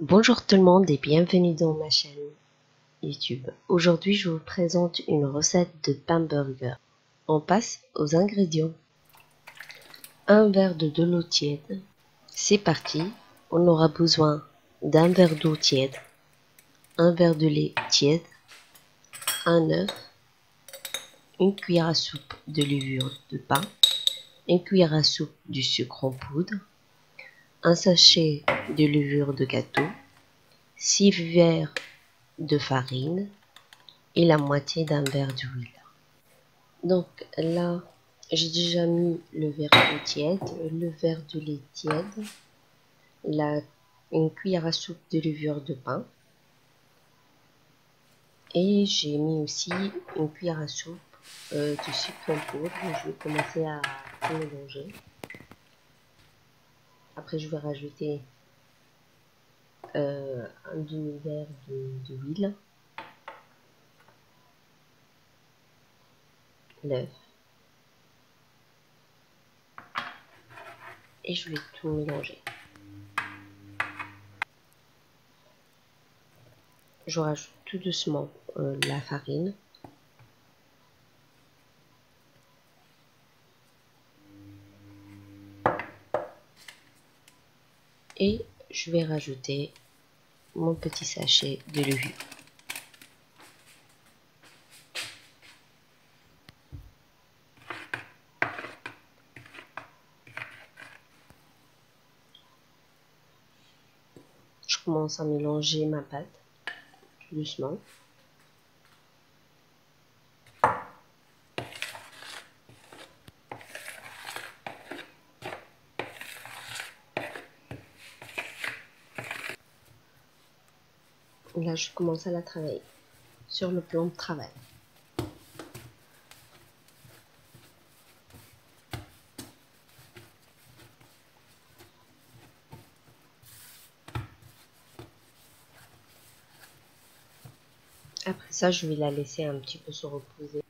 Bonjour tout le monde et bienvenue dans ma chaîne YouTube. Aujourd'hui, je vous présente une recette de pain burger. On passe aux ingrédients. Un verre de l'eau tiède. C'est parti. On aura besoin d'un verre d'eau tiède, un verre de lait tiède, un œuf, une cuillère à soupe de levure de pain, une cuillère à soupe du sucre en poudre, un sachet de levure de gâteau, 6 verres de farine et la moitié d'un verre d'huile. Donc là, j'ai déjà mis le verre d'eau tiède, le verre de lait tiède, une cuillère à soupe de levure de pain et j'ai mis aussi une cuillère à soupe de sucre en poudre. Je vais commencer à tout mélanger. Après, je vais rajouter un demi-verre d'huile, l'œuf et je vais tout mélanger. Je rajoute tout doucement la farine. Et je vais rajouter mon petit sachet de levure. Je commence à mélanger ma pâte tout doucement. Là, je commence à la travailler sur le plan de travail. Après ça, je vais la laisser un petit peu se reposer.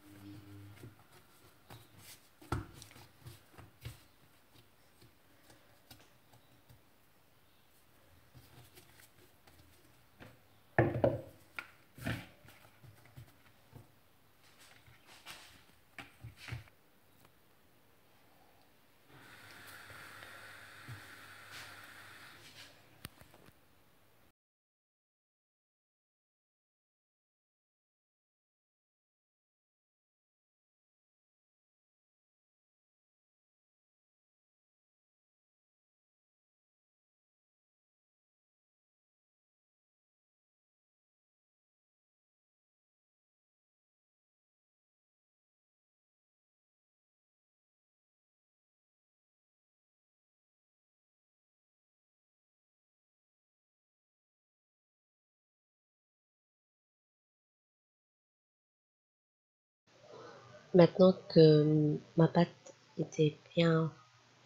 Maintenant que ma pâte était bien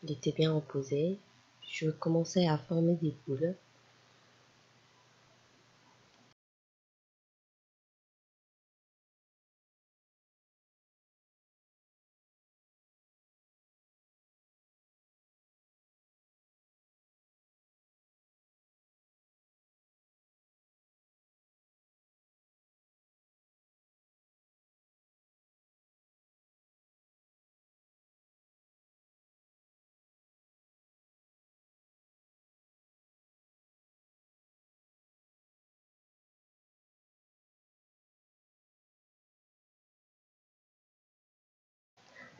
reposée, je vais commencer à former des boules.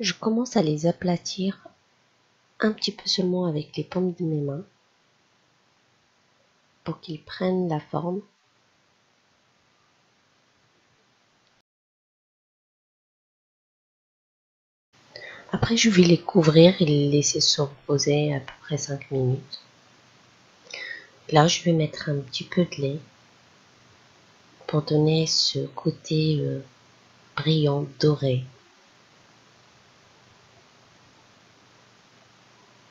Je commence à les aplatir un petit peu seulement avec les paumes de mes mains pour qu'ils prennent la forme. Après, je vais les couvrir et les laisser se reposer à peu près 5 minutes. Là, je vais mettre un petit peu de lait pour donner ce côté brillant, doré.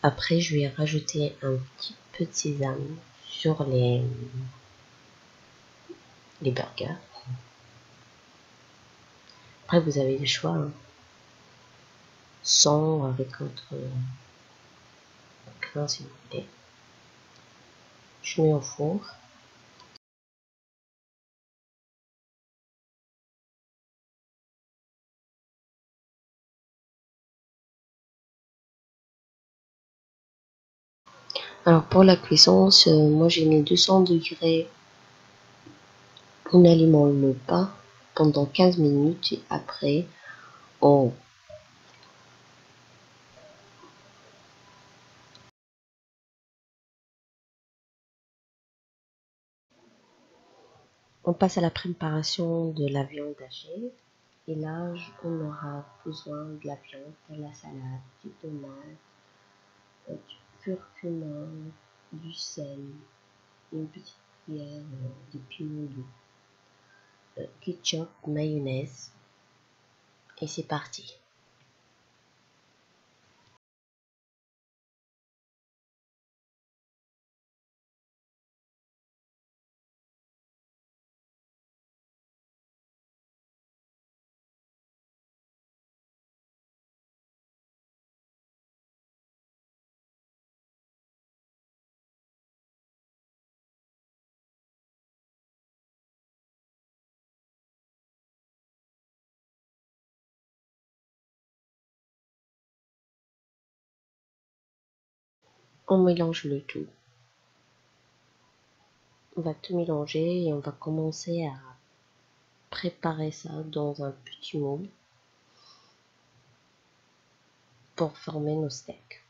Après, je vais rajouter un petit peu de sésame sur les burgers. Après, vous avez le choix, hein. Sans ou avec votre grain si vous voulez. Je mets au four Alors pour la cuisson, moi j'ai mis 200 degrés. On alimente le pain pendant 15 minutes et après on passe à la préparation de la viande hachée. Et là, on aura besoin de la viande, de la salade, du tomate, du curcuma, du sel, une petite cuillère de piment doux, ketchup, mayonnaise. Et c'est parti. On mélange le tout. On va tout mélanger et on va commencer à préparer ça dans un petit moule pour former nos steaks.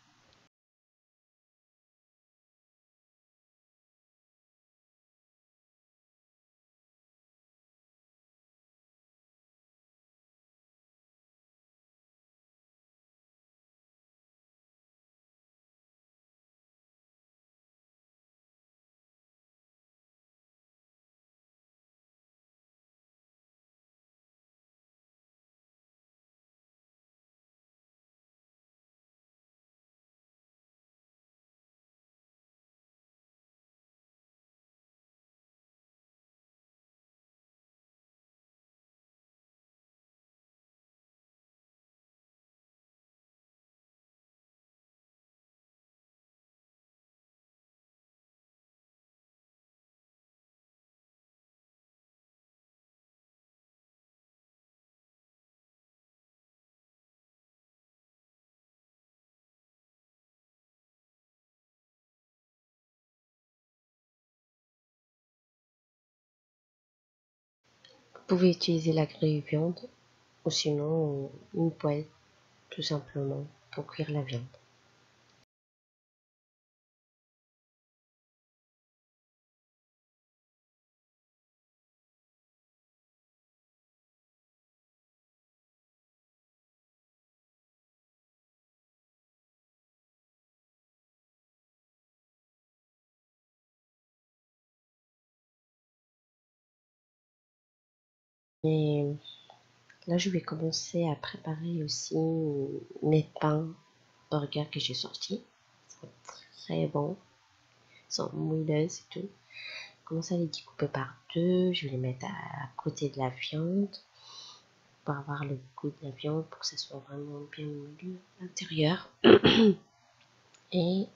Vous pouvez utiliser la grille viande ou sinon une poêle tout simplement pour cuire la viande. Et là, je vais commencer à préparer aussi mes pains burgers que j'ai sortis. Ils sont très bons, ils sont moelleux et tout. Commencer à les découper par deux. Je vais les mettre à côté de la viande pour avoir le goût de la viande pour que ça soit vraiment bien moulu à l'intérieur. Et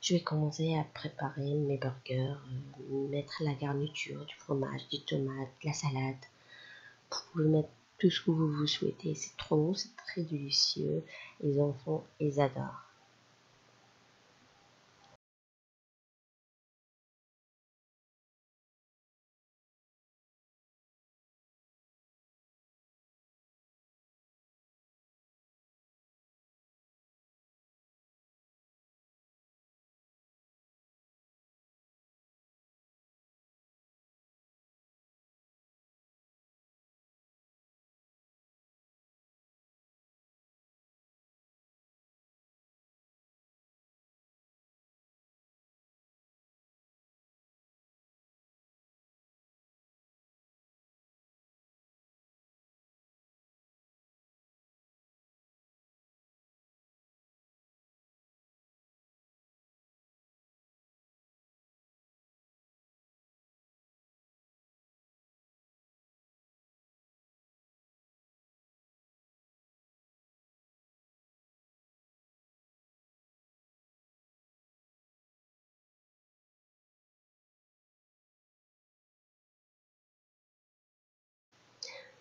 je vais commencer à préparer mes burgers, mettre la garniture, du fromage, des tomates, de la salade. Vous pouvez mettre tout ce que vous souhaitez. C'est trop bon, c'est très délicieux. Les enfants, ils adorent.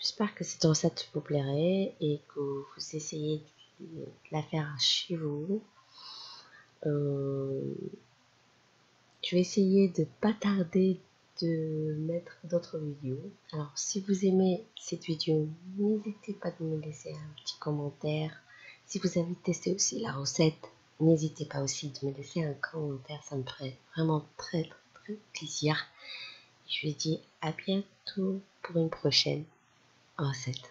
J'espère que cette recette vous plairait et que vous essayez de la faire chez vous. Je vais essayer de pas tarder de mettre d'autres vidéos. Alors si vous aimez cette vidéo, n'hésitez pas de me laisser un petit commentaire. Si vous avez testé aussi la recette, n'hésitez pas aussi de me laisser un commentaire, ça me ferait vraiment très plaisir. Je vous dis à bientôt pour une prochaine recette.